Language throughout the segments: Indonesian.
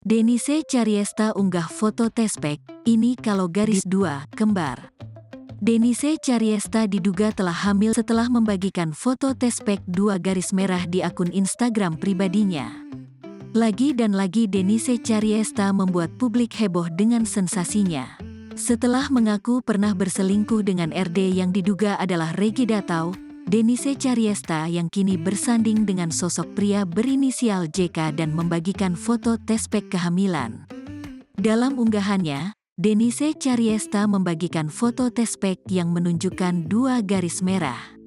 Denise Cariesta unggah foto tespek, ini kalau garis dua, kembar. Denise Cariesta diduga telah hamil setelah membagikan foto tespek dua garis merah di akun Instagram pribadinya. Lagi dan lagi Denise Cariesta membuat publik heboh dengan sensasinya. Setelah mengaku pernah berselingkuh dengan RD yang diduga adalah Regi Datau, Denise Cariesta yang kini bersanding dengan sosok pria berinisial JK dan membagikan foto tespek kehamilan. Dalam unggahannya, Denise Cariesta membagikan foto tespek yang menunjukkan dua garis merah.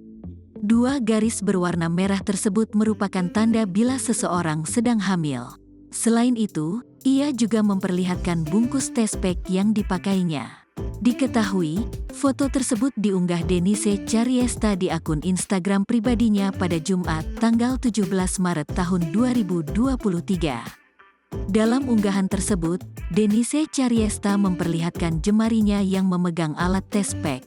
Dua garis berwarna merah tersebut merupakan tanda bila seseorang sedang hamil. Selain itu, ia juga memperlihatkan bungkus tespek yang dipakainya. Diketahui, foto tersebut diunggah Denise Cariesta di akun Instagram pribadinya pada Jumat, tanggal 17 Maret tahun 2023. Dalam unggahan tersebut, Denise Cariesta memperlihatkan jemarinya yang memegang alat tespek.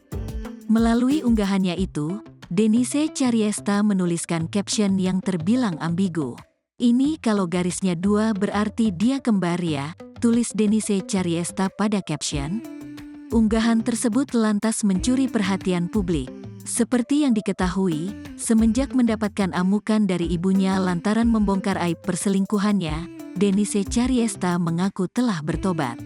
Melalui unggahannya itu, Denise Cariesta menuliskan caption yang terbilang ambigu. "Ini kalau garisnya dua berarti dia kembar ya," tulis Denise Cariesta pada caption. Unggahan tersebut lantas mencuri perhatian publik. Seperti yang diketahui, semenjak mendapatkan amukan dari ibunya lantaran membongkar aib perselingkuhannya, Denise Cariesta mengaku telah bertobat.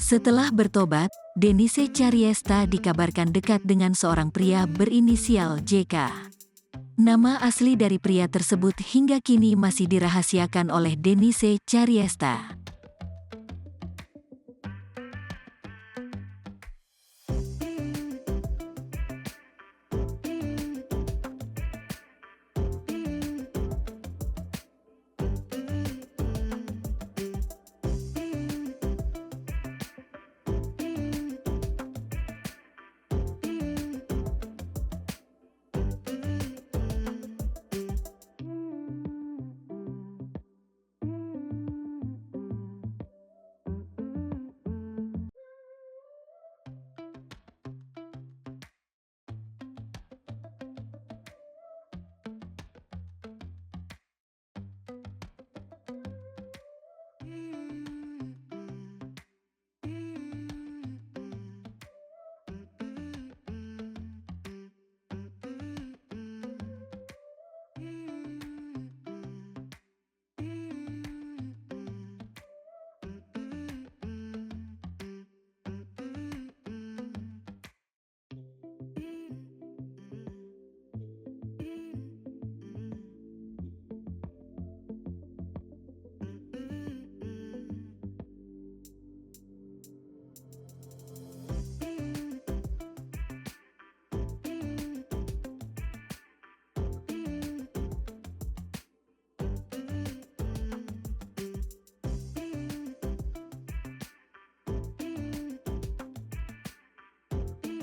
Setelah bertobat, Denise Cariesta dikabarkan dekat dengan seorang pria berinisial JK. Nama asli dari pria tersebut hingga kini masih dirahasiakan oleh Denise Cariesta.